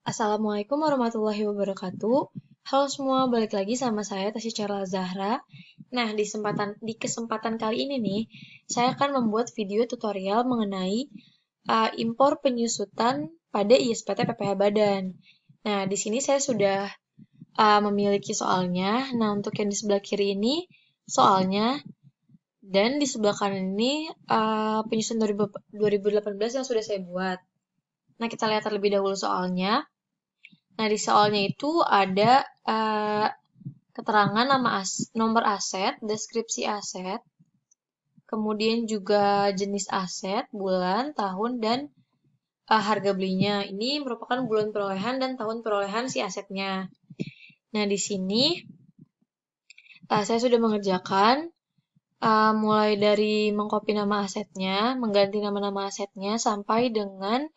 Assalamualaikum warahmatullahi wabarakatuh. Halo semua, balik lagi sama saya Tasya Carla Zahra. Nah, di kesempatan kali ini nih, saya akan membuat video tutorial mengenai impor penyusutan pada ISPT PPh Badan. Nah, di sini saya sudah memiliki soalnya. Nah, untuk yang di sebelah kiri ini soalnya, dan di sebelah kanan ini penyusutan 2018 yang sudah saya buat. Nah, kita lihat terlebih dahulu soalnya. Nah, di soalnya itu ada keterangan nomor aset, deskripsi aset, kemudian juga jenis aset, bulan, tahun, dan harga belinya. Ini merupakan bulan perolehan dan tahun perolehan si asetnya. Nah, di sini saya sudah mengerjakan mulai dari mengcopy nama asetnya, mengganti nama-nama asetnya, sampai dengan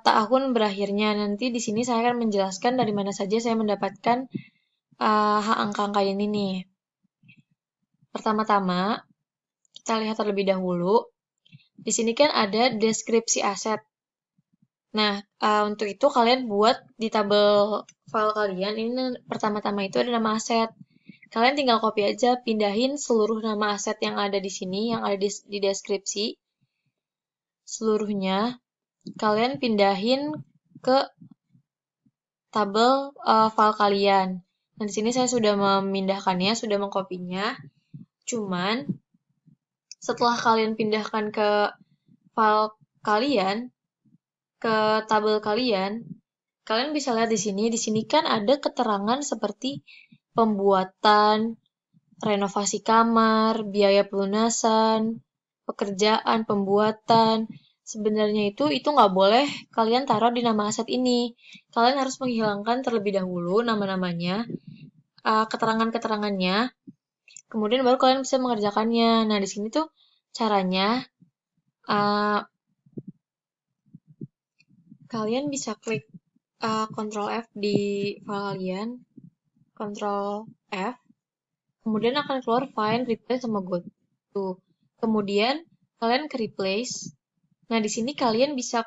tahun berakhirnya. Nanti di sini saya akan menjelaskan dari mana saja saya mendapatkan hak angka-angka ini nih. Pertama-tama, kita lihat terlebih dahulu. Di sini kan ada deskripsi aset. Nah, untuk itu kalian buat di tabel file kalian, ini pertama-tama itu ada nama aset. Kalian tinggal copy aja, pindahin seluruh nama aset yang ada di sini, yang ada di deskripsi. Seluruhnya, kalian pindahin ke tabel file kalian. Nah, di sini saya sudah memindahkannya, sudah mengkopinya. Cuman, setelah kalian pindahkan ke file kalian, ke tabel kalian, kalian bisa lihat di sini. Di sini kan ada keterangan seperti pembuatan, renovasi kamar, biaya pelunasan, pekerjaan, pembuatan. Sebenarnya itu nggak boleh kalian taruh di nama aset ini. Kalian harus menghilangkan terlebih dahulu nama-namanya, keterangan-keterangannya, kemudian baru kalian bisa mengerjakannya. Nah, di sini tuh caranya, kalian bisa klik Ctrl F di file kalian, Ctrl F, kemudian akan keluar find, replace, sama go to. Kemudian kalian ke replace. Nah, di sini kalian bisa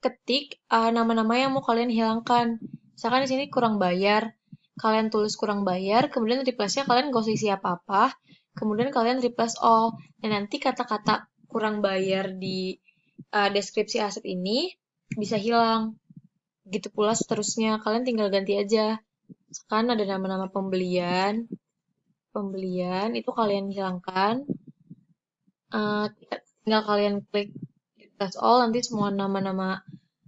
ketik nama-nama yang mau kalian hilangkan. Misalkan di sini kurang bayar, kalian tulis kurang bayar, kemudian replace-nya kalian gak usah isi apa-apa, kemudian kalian replace all. Dan nanti kata-kata kurang bayar di deskripsi aset ini bisa hilang. Gitu pula seterusnya, kalian tinggal ganti aja. Misalkan ada nama-nama pembelian itu kalian hilangkan. Tinggal kalian klik replace all, nanti semua nama-nama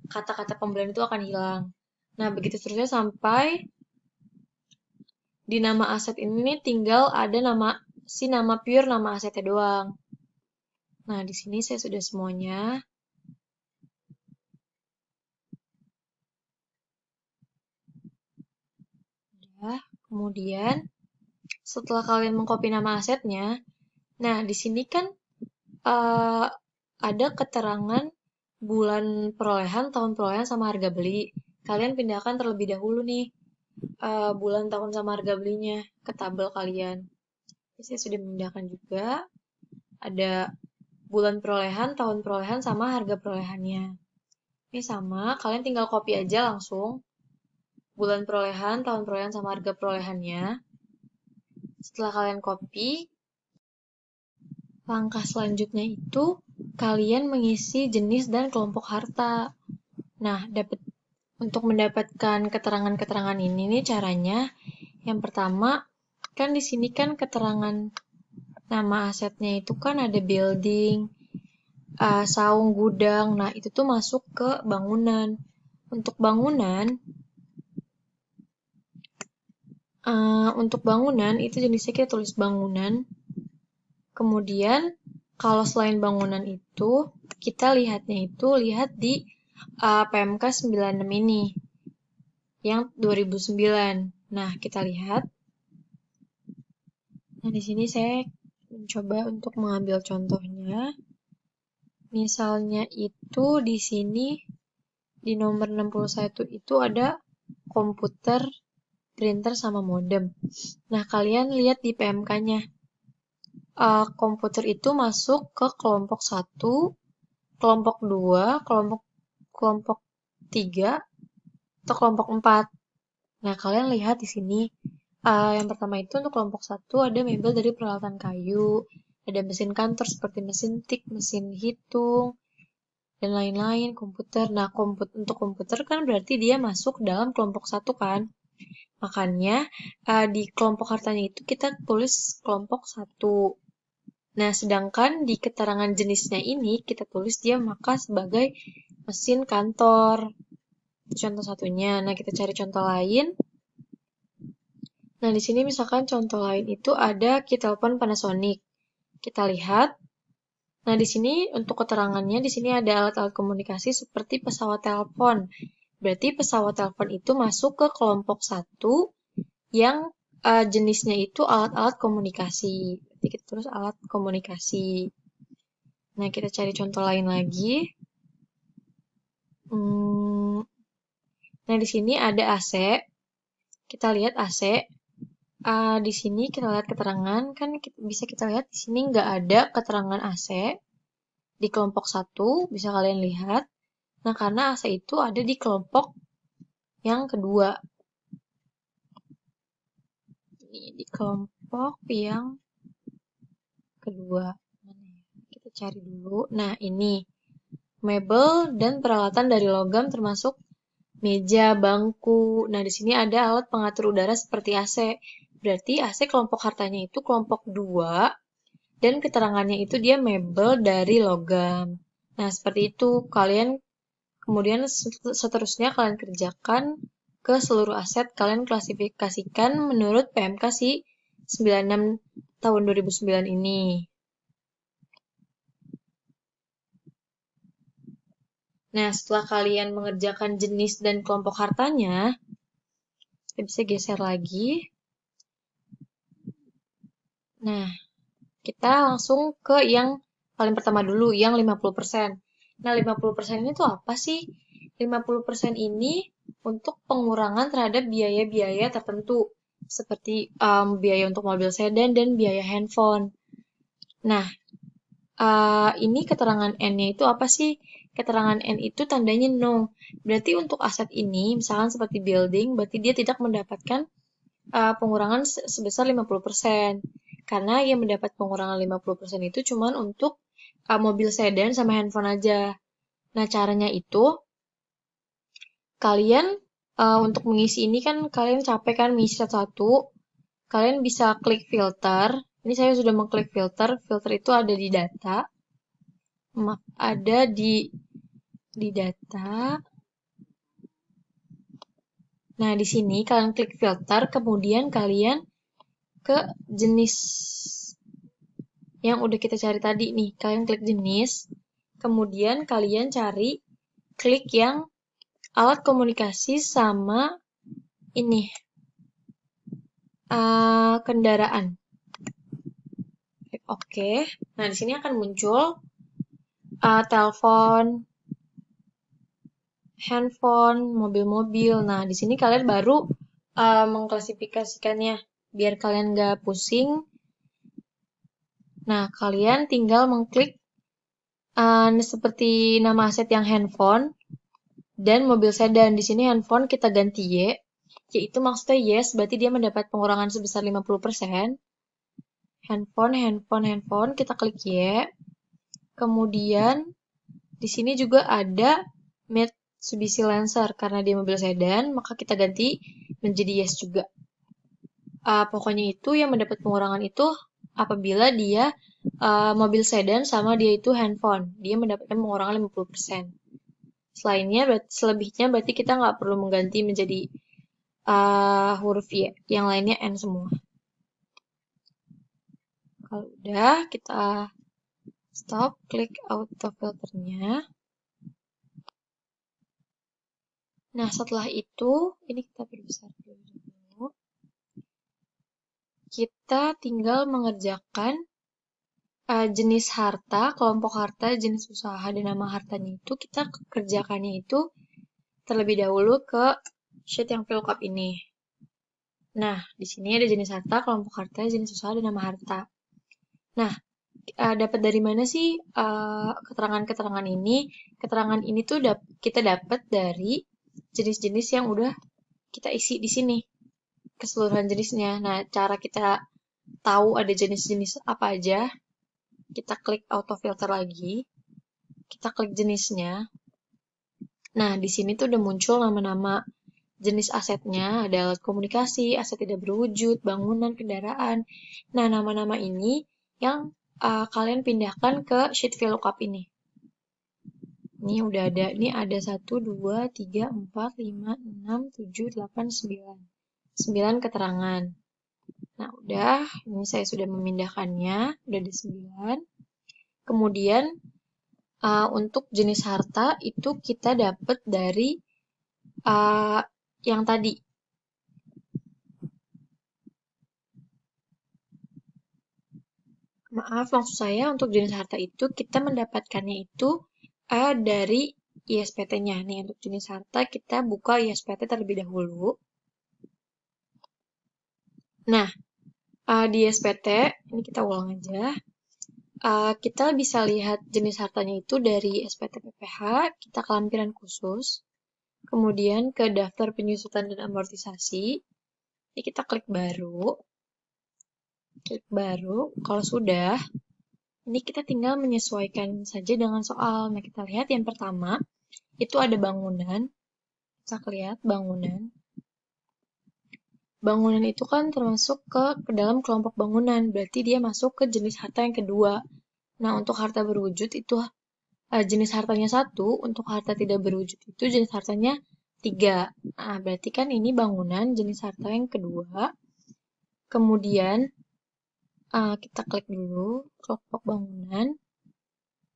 kata-kata pembelian itu akan hilang. Nah, begitu seterusnya sampai di nama aset ini tinggal ada nama pure nama asetnya doang. Nah, di sini saya sudah semuanya. Kemudian setelah kalian mengcopy nama asetnya, nah di sini kan ada keterangan bulan perolehan, tahun perolehan, sama harga beli. Kalian pindahkan terlebih dahulu nih bulan, tahun, sama harga belinya ke tabel kalian. Saya sudah memindahkan juga. Ada bulan perolehan, tahun perolehan, sama harga perolehannya. Ini sama, kalian tinggal copy aja langsung. Bulan perolehan, tahun perolehan, sama harga perolehannya. Setelah kalian copy, langkah selanjutnya itu kalian mengisi jenis dan kelompok harta. Nah, untuk mendapatkan keterangan-keterangan ini nih caranya. Yang pertama, kan di sini kan keterangan nama asetnya itu kan ada building, saung, gudang. Nah, itu tuh masuk ke bangunan. Untuk bangunan itu jenisnya kita tulis bangunan. Kemudian kalau selain bangunan itu kita lihat di PMK 96 ini yang 2009. Nah, kita lihat. Nah, di sini saya mencoba untuk mengambil contohnya. Misalnya itu di sini di nomor 61 itu ada komputer, printer, sama modem. Nah, kalian lihat di PMK-nya. Komputer itu masuk ke kelompok 1, kelompok 2, kelompok 3 atau kelompok 4. Nah, kalian lihat di sini. Yang pertama itu untuk kelompok 1 ada mebel dari peralatan kayu, ada mesin kantor seperti mesin tik, mesin hitung, dan lain-lain, komputer. Nah, untuk komputer kan berarti dia masuk dalam kelompok 1 kan. Makanya di kelompok hartanya itu kita tulis kelompok 1. Nah, sedangkan di keterangan jenisnya ini kita tulis dia maka sebagai mesin kantor. Itu contoh satunya. Nah, kita cari contoh lain. Nah, di sini misalkan contoh lain itu ada telepon Panasonic. Kita lihat. Nah, di sini untuk keterangannya di sini ada alat-alat komunikasi seperti pesawat telepon. Berarti pesawat telepon itu masuk ke kelompok 1 yang jenisnya itu alat-alat komunikasi. Berarti kita terus alat komunikasi. Nah, kita cari contoh lain lagi. Nah, di sini ada AC. Kita lihat AC. Di sini kita lihat keterangan, kan bisa kita lihat di sini nggak ada keterangan AC di kelompok 1, bisa kalian lihat. Nah, karena AC itu ada di kelompok yang kedua. Ini di kelompok yang kedua. Kita cari dulu. Nah, ini mebel dan peralatan dari logam termasuk meja, bangku. Nah, di sini ada alat pengatur udara seperti AC. Berarti AC kelompok hartanya itu kelompok 2 dan keterangannya itu dia mebel dari logam. Nah, seperti itu. Kalian kemudian seterusnya kalian kerjakan ke seluruh aset, kalian klasifikasikan menurut PMK si 96 tahun 2009 ini. Nah, setelah kalian mengerjakan jenis dan kelompok hartanya, kita bisa geser lagi. Nah, kita langsung ke yang paling pertama dulu, yang 50%. Nah, 50% ini tuh apa sih? 50% ini untuk pengurangan terhadap biaya-biaya tertentu, seperti biaya untuk mobil sedan dan biaya handphone. Nah, ini keterangan N-nya itu apa sih? Keterangan N itu tandanya no. Berarti untuk aset ini, misalkan seperti building, berarti dia tidak mendapatkan pengurangan sebesar 50%. Karena yang mendapat pengurangan 50% itu cuma untuk mobil sedan sama handphone aja. Nah, caranya itu, kalian untuk mengisi ini kan kalian capek kan mengisi satu-satu. Kalian bisa klik filter. Ini saya sudah mengklik filter. Filter itu ada di data. Ada di data. Nah, di sini kalian klik filter, kemudian kalian ke jenis yang udah kita cari tadi nih. Kalian klik jenis, kemudian kalian cari klik yang alat komunikasi sama ini kendaraan. Klik OK. Nah, di sini akan muncul telepon, handphone, mobil-mobil. Nah, di sini kalian baru mengklasifikasikannya biar kalian nggak pusing. Nah, kalian tinggal mengklik seperti nama aset yang handphone dan mobil sedan. Di sini handphone kita ganti Y, yaitu maksudnya yes, berarti dia mendapat pengurangan sebesar 50%. Handphone, kita klik Y. Kemudian di sini juga ada Mitsubishi Lancer, karena dia mobil sedan, maka kita ganti menjadi yes juga. Pokoknya itu yang mendapat pengurangan itu apabila dia mobil sedan sama dia itu handphone. Dia mendapatkan pengurangan 50%. Selebihnya berarti kita nggak perlu mengganti menjadi huruf Y. Yang lainnya N semua. Kalau udah, kita stop, klik auto filternya. Nah, setelah itu, ini kita perbesar dulu. Kita tinggal mengerjakan jenis harta, kelompok harta, jenis usaha, dan nama hartanya itu kita kerjakannya itu terlebih dahulu ke sheet yang VLOOKUP ini. Nah, di sini ada jenis harta, kelompok harta, jenis usaha, dan nama harta. Nah, dapat dari mana sih keterangan-keterangan ini? Keterangan ini tuh kita dapat dari jenis-jenis yang udah kita isi di sini, keseluruhan jenisnya. Nah, cara kita tahu ada jenis-jenis apa aja, kita klik auto filter lagi, kita klik jenisnya. Nah, di sini tuh udah muncul nama-nama jenis asetnya, ada alat komunikasi, aset tidak berwujud, bangunan, kendaraan. Nah, nama-nama ini yang kalian pindahkan ke sheet VLOOKUP ini. Ini udah ada, ini ada 1, 2, 3, 4, 5, 6, 7, 8, 9. 9 keterangan. Nah, udah, ini saya sudah memindahkannya, udah ada 9. Kemudian, untuk jenis harta itu kita dapat dari yang tadi. Maaf, maksud saya untuk jenis harta itu kita mendapatkannya itu dari ISPT-nya. Nih, untuk jenis harta kita buka ISPT terlebih dahulu. Nah, di ISPT, ini kita ulang aja. Kita bisa lihat jenis hartanya itu dari SPT PPH, kita ke lampiran khusus, kemudian ke daftar penyusutan dan amortisasi, ini kita klik baru, kalau sudah, ini kita tinggal menyesuaikan saja dengan soal. Nah, kita lihat yang pertama, itu ada bangunan, kita lihat bangunan. Bangunan itu kan termasuk ke dalam kelompok bangunan, berarti dia masuk ke jenis harta yang kedua. Nah, untuk harta berwujud itu jenis hartanya 1, untuk harta tidak berwujud itu jenis hartanya 3. Nah, berarti kan ini bangunan jenis harta yang kedua. Kemudian kita klik dulu kelompok bangunan.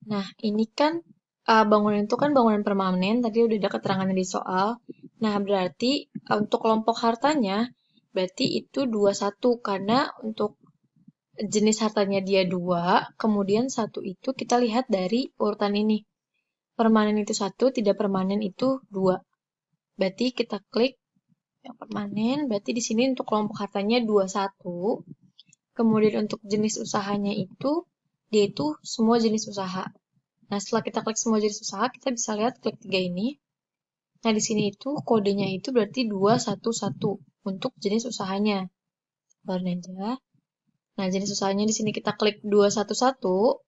Nah, ini kan bangunan itu kan bangunan permanen, tadi udah ada keterangannya di soal. Nah, berarti untuk kelompok hartanya berarti itu 21 karena untuk jenis hartanya dia 2, kemudian 1 itu kita lihat dari urutan ini. Permanen itu 1, tidak permanen itu 2. Berarti kita klik yang permanen, berarti di sini untuk kelompok hartanya 21. Kemudian untuk jenis usahanya itu, dia itu semua jenis usaha. Nah, setelah kita klik semua jenis usaha, kita bisa lihat klik 3 ini. Nah, di sini itu kodenya itu berarti 211 untuk jenis usahanya. Baru aja. Nah, jenis usahanya di sini kita klik 211.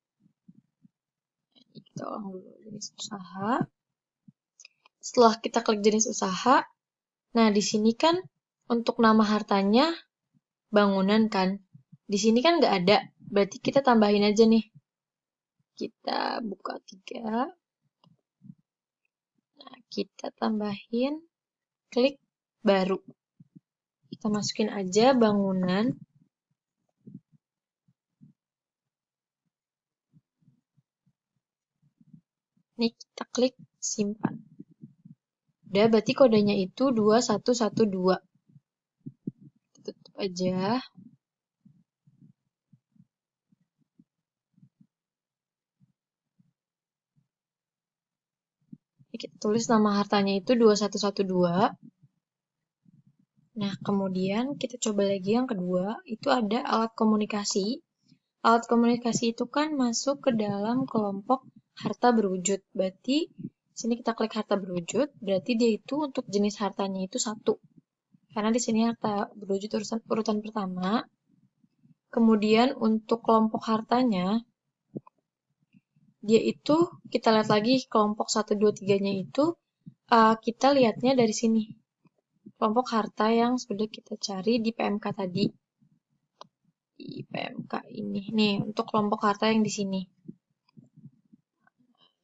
Kita ulang dulu jenis usaha. Setelah kita klik jenis usaha, nah di sini kan untuk nama hartanya bangunan kan. Di sini kan nggak ada, berarti kita tambahin aja nih. Kita buka 3. Nah, kita tambahin, klik baru. Kita masukin aja bangunan. Nih, kita klik simpan. Udah, berarti kodenya itu 2112. Tutup aja. Kita tulis nama hartanya itu 2112. Nah, kemudian kita coba lagi yang kedua, itu ada alat komunikasi. Alat komunikasi itu kan masuk ke dalam kelompok harta berwujud. Berarti sini kita klik harta berwujud, berarti dia itu untuk jenis hartanya itu 1. Karena di sini harta berwujud urutan pertama. Kemudian untuk kelompok hartanya, dia itu kita lihat lagi kelompok 1, 2, 3-nya itu kita lihatnya dari sini. Kelompok harta yang sudah kita cari di PMK tadi. Di PMK ini. Nih, untuk kelompok harta yang di sini.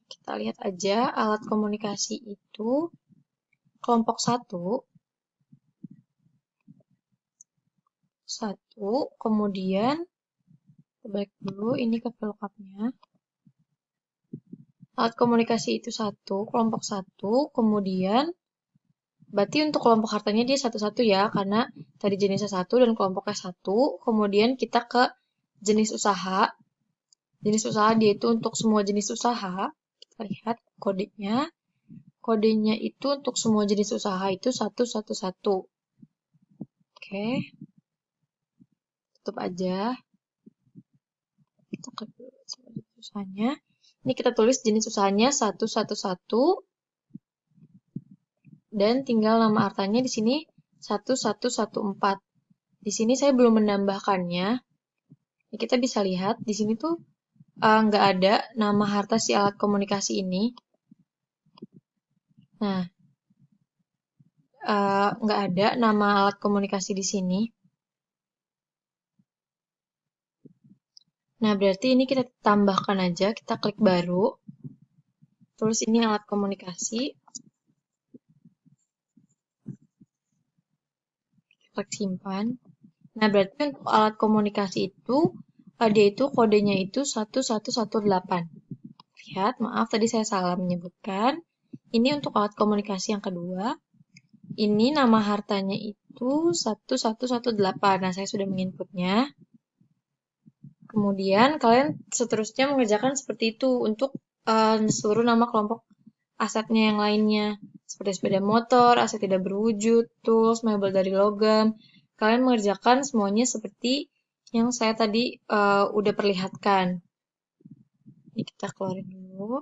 Kita lihat aja alat komunikasi itu kelompok 1, kemudian balik dulu ini ke VLOOKUP-nya. Alat komunikasi itu 1, kelompok 1, kemudian berarti untuk kelompok hartanya dia 1-1 ya, karena tadi jenisnya 1 dan kelompoknya 1, kemudian kita ke jenis usaha. Jenis usaha dia itu untuk semua jenis usaha. Kita lihat kodenya. Kodenya itu untuk semua jenis usaha itu 111. Oke. Tutup aja. Kita klik dulu. usahanya. Ini kita tulis jenis usahanya 111 dan tinggal nama hartanya di sini 1114. Di sini saya belum menambahkannya. Ini kita bisa lihat di sini tuh nggak ada nama harta si alat komunikasi ini. Nah, nggak ada nama alat komunikasi di sini. Nah, berarti ini kita tambahkan aja, kita klik baru. Terus ini alat komunikasi. Klik simpan. Nah, berarti untuk alat komunikasi itu, dia itu kodenya itu 1118. Lihat, maaf tadi saya salah menyebutkan. Ini untuk alat komunikasi yang kedua. Ini nama hartanya itu 1118. Nah, saya sudah menginputnya. Kemudian kalian seterusnya mengerjakan seperti itu untuk seluruh nama kelompok asetnya yang lainnya. Seperti sepeda motor, aset tidak berwujud, tools, mebel dari logam. Kalian mengerjakan semuanya seperti yang saya tadi udah perlihatkan. Ini kita keluarin dulu.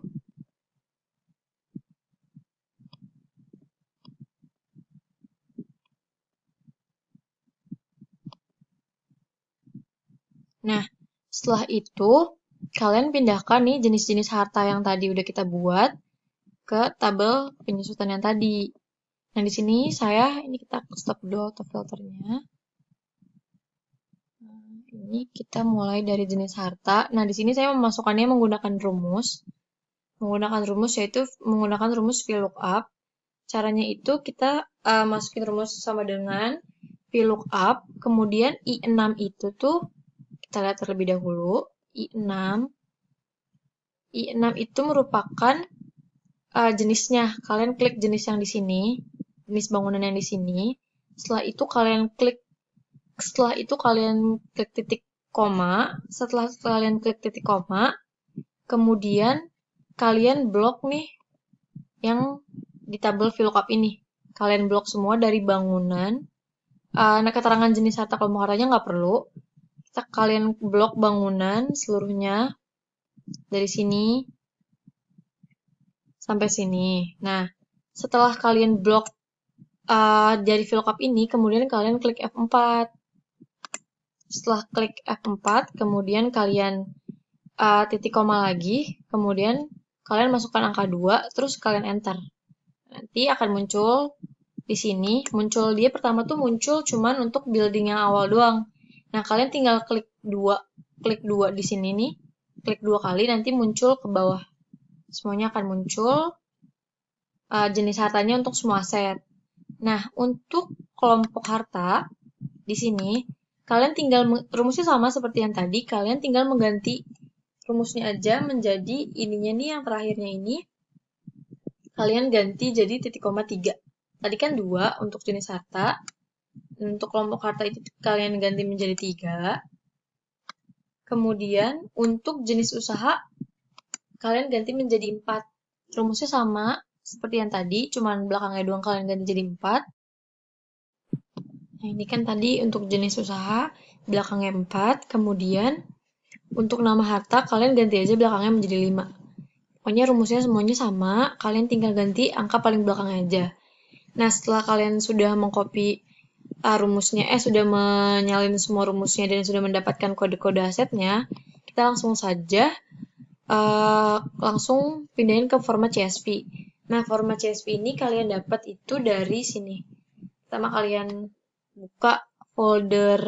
Nah, setelah itu, kalian pindahkan nih jenis-jenis harta yang tadi udah kita buat ke tabel penyusutan yang tadi. Nah, di sini ini kita stop dulu autofilternya. Ini kita mulai dari jenis harta. Nah, di sini saya memasukkannya menggunakan rumus. Menggunakan rumus yaitu menggunakan rumus VLOOKUP. Caranya itu kita masukin rumus sama dengan VLOOKUP, kemudian I6 itu tuh kita lihat terlebih dahulu. I6 itu merupakan jenisnya. Kalian klik jenis yang di sini, jenis bangunan yang di sini. Setelah itu kalian klik titik koma. Setelah kalian klik titik koma, kemudian kalian blok nih yang di tabel VLOOKUP ini. Kalian blok semua dari bangunan. Nah, keterangan jenis harta kelompok hartanya nggak perlu. Kalian blok bangunan seluruhnya dari sini sampai sini. Nah, setelah kalian blok dari VLOOKUP ini, kemudian kalian klik F4. Setelah klik F4, kemudian kalian titik koma lagi, kemudian kalian masukkan angka 2, terus kalian enter. Nanti akan muncul di sini, dia pertama tuh muncul cuman untuk building yang awal doang. Nah, kalian tinggal klik 2 di sini nih, klik 2 kali, nanti muncul ke bawah. Semuanya akan muncul jenis hartanya untuk semua aset. Nah, untuk kelompok harta, di sini, kalian tinggal, rumusnya sama seperti yang tadi, kalian tinggal mengganti rumusnya aja menjadi ininya nih, yang terakhirnya ini, kalian ganti jadi titik koma 3. Tadi kan 2 untuk jenis harta, untuk kelompok harta itu kalian ganti menjadi 3. Kemudian, untuk jenis usaha, kalian ganti menjadi 4. Rumusnya sama seperti yang tadi, cuman belakangnya doang kalian ganti jadi 4. Nah, ini kan tadi untuk jenis usaha, belakangnya 4. Kemudian, untuk nama harta, kalian ganti aja belakangnya menjadi 5. Pokoknya rumusnya semuanya sama, kalian tinggal ganti angka paling belakangnya aja. Nah, setelah kalian sudah mengcopy rumusnya, sudah menyalin semua rumusnya dan sudah mendapatkan kode-kode asetnya, kita langsung saja langsung pindahin ke format CSV. Nah, format CSV ini kalian dapat itu dari sini. Pertama kalian buka folder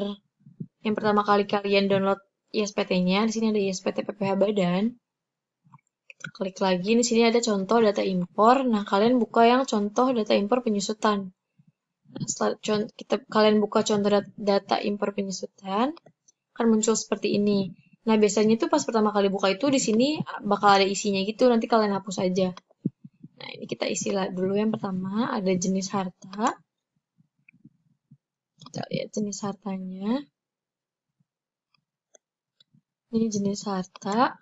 yang pertama kali kalian download ISPT-nya. Di sini ada ISPT PPH Badan. Kita klik lagi, di sini ada contoh data impor. Nah, kalian buka yang contoh data impor penyusutan. Nah, setelah kalian buka contoh data impor penyusutan, akan muncul seperti ini. Nah, biasanya itu pas pertama kali buka itu di sini bakal ada isinya gitu, nanti kalian hapus aja. Nah, ini kita isi dulu yang pertama, ada jenis harta. Kita lihat jenis hartanya. Ini jenis harta.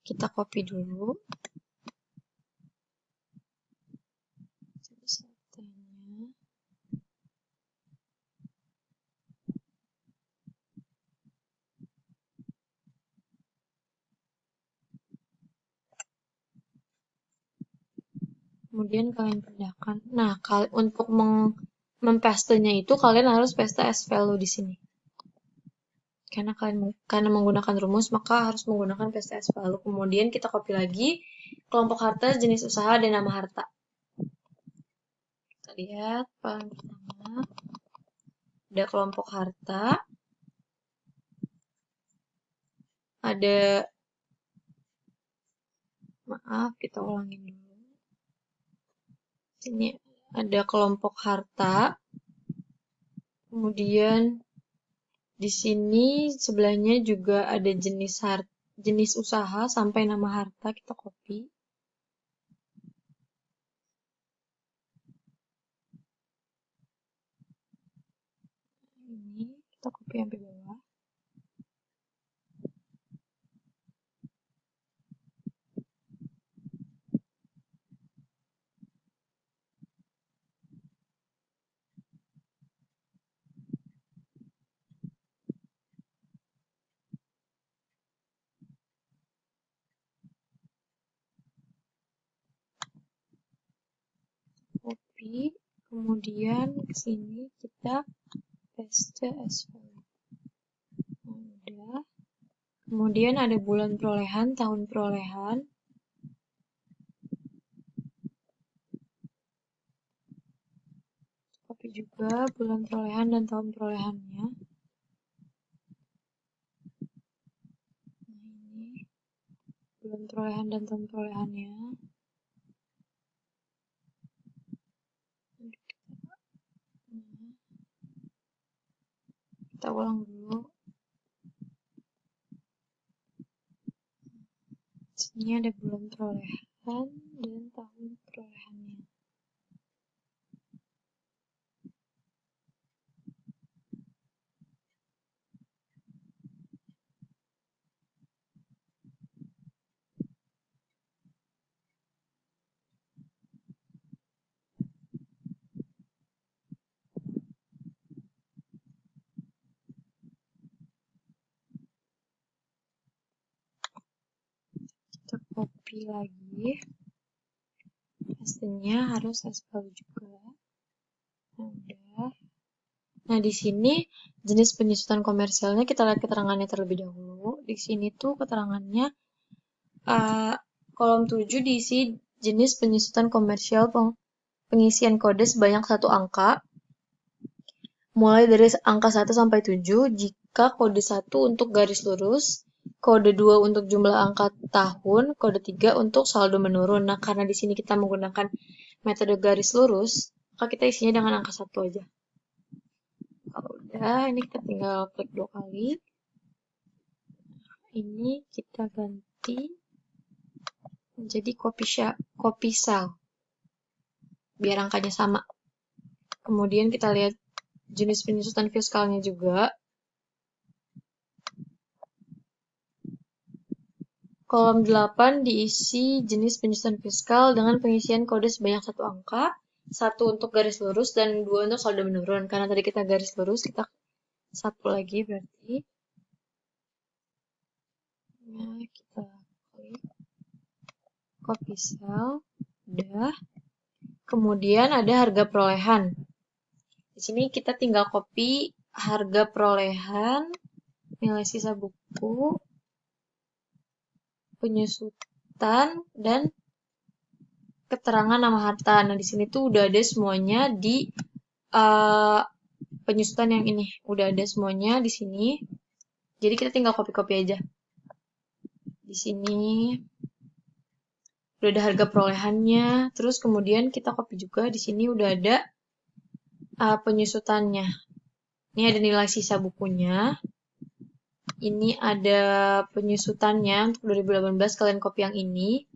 Kita copy dulu. Jenis hartanya. Kemudian kalian pindahkan. Nah, untuk mempastenya itu kalian harus paste as value di sini. Karena menggunakan rumus, maka harus menggunakan paste as value. Kemudian kita copy lagi kelompok harta, jenis usaha, dan nama harta. Kita lihat paling pertama ada kelompok harta, ada, maaf kita ulangin dulu. Sini ada kelompok harta, kemudian di sini sebelahnya juga ada jenis usaha sampai nama harta, kita copy. Ini kita copy sampai bawah. Copy, kemudian ke sini kita paste as value. Udah. Kemudian ada bulan perolehan, tahun perolehan. Copy juga bulan perolehan dan tahun perolehannya. Nah, ini bulan perolehan dan tahun perolehannya. Kita ulang dulu. Sini ada bulan perolehan dan tahun perolehannya. Kita copy lagi. Pastinya harus as value juga. Nah, udah. Nah, di sini jenis penyusutan komersialnya kita lihat keterangannya terlebih dahulu. Di sini tuh keterangannya kolom 7 diisi jenis penyusutan komersial pengisian kode sebanyak 1 angka. Mulai dari angka 1 sampai 7 jika kode 1 untuk garis lurus, kode 2 untuk jumlah angka tahun, kode 3 untuk saldo menurun. Nah, karena di sini kita menggunakan metode garis lurus, maka kita isinya dengan angka 1 aja. Kalau udah, ini kita tinggal klik 2 kali. Ini kita ganti menjadi copy cell. Biar angkanya sama. Kemudian kita lihat jenis penyusutan fiskalnya juga. Kolom 8 diisi jenis penyusutan fiskal dengan pengisian kode sebanyak 1 angka, 1 untuk garis lurus dan 2 untuk saldo menurun. Karena tadi kita garis lurus, kita 1 lagi berarti. Nah, kita klik copy cell, udah. Kemudian ada harga perolehan. Di sini kita tinggal copy harga perolehan, nilai sisa buku, penyusutan, dan keterangan nama harta. Nah, di sini tuh udah ada semuanya di penyusutan yang ini. Udah ada semuanya di sini. Jadi kita tinggal copy-copy aja. Di sini udah ada harga perolehannya. Terus kemudian kita copy juga. Di sini udah ada penyusutannya. Ini ada nilai sisa bukunya. Ini ada penyusutannya untuk 2018, kalian copy yang ini.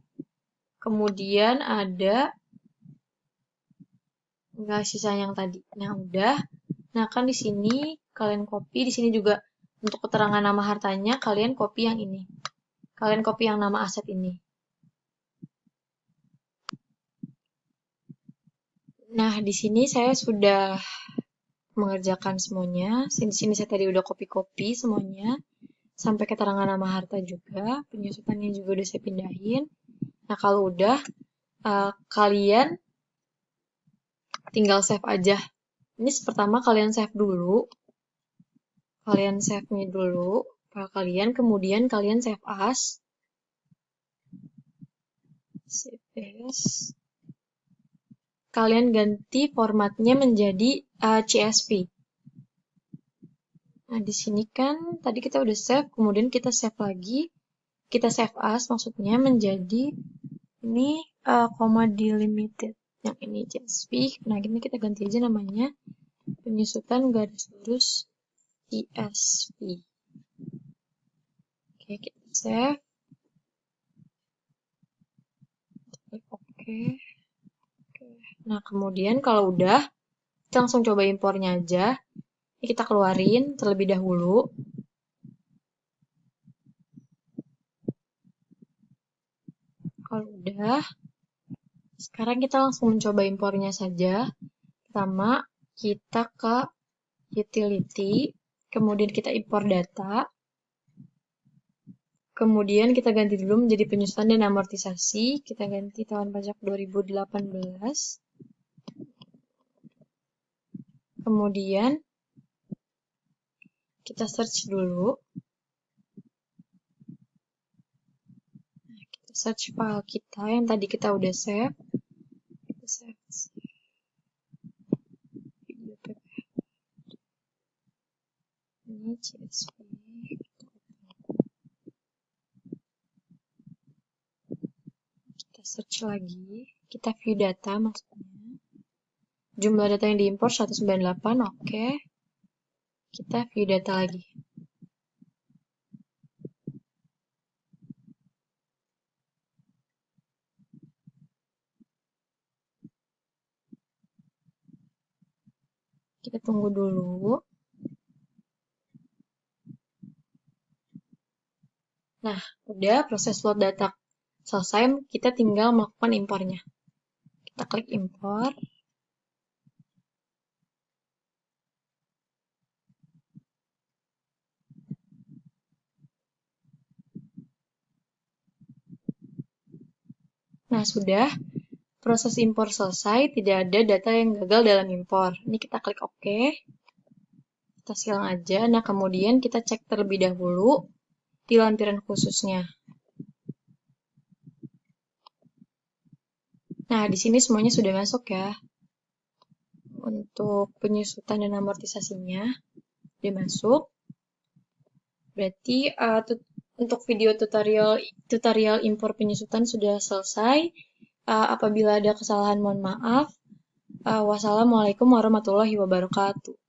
Kemudian ada nilai sisa yang tadi. Nah, udah. Nah, kan di sini kalian copy, di sini juga untuk keterangan nama hartanya kalian copy yang ini. Kalian copy yang nama aset ini. Nah, di sini saya sudah mengerjakan semuanya. Di sini saya tadi udah copy-copy semuanya. Sampai keterangan nama harta juga. Penyusutannya juga udah saya pindahin. Nah, kalau udah, kalian tinggal save aja. Ini pertama kalian save dulu. Kalian save-nya dulu file kalian, kemudian kalian save as. Save as. Kalian ganti formatnya menjadi CSV. Nah, di sini kan tadi kita udah save, kemudian kita save lagi. Kita save as maksudnya menjadi ini koma delimited. Yang ini CSV. Nah, ini kita ganti aja namanya penyusutan garis lurus CSV. Oke, kita save. Klik OK. Nah, kemudian kalau udah, kita langsung coba impornya aja. Ini kita keluarin terlebih dahulu. Kalau udah, sekarang kita langsung mencoba impornya saja. Pertama, kita ke utility, kemudian kita impor data, kemudian kita ganti dulu menjadi penyusutan dan amortisasi. Kita ganti tahun pajak 2018. Kemudian kita search dulu. Nah, kita search file kita yang tadi kita udah save. Kita save. Ini CSV. Kita search lagi. Kita view data maksudnya. Jumlah data yang diimpor 198, oke. Kita view data lagi. Kita tunggu dulu. Nah, udah proses load data selesai, kita tinggal melakukan impornya. Kita klik impor. Nah, sudah. Proses impor selesai, tidak ada data yang gagal dalam impor. Ini kita klik OK. Kita silang aja. Nah, kemudian kita cek terlebih dahulu di lampiran khususnya. Nah, di sini semuanya sudah masuk ya. Untuk penyusutan dan amortisasinya sudah masuk. Berarti untuk video tutorial impor penyusutan sudah selesai. Apabila ada kesalahan mohon maaf. Wassalamualaikum warahmatullahi wabarakatuh.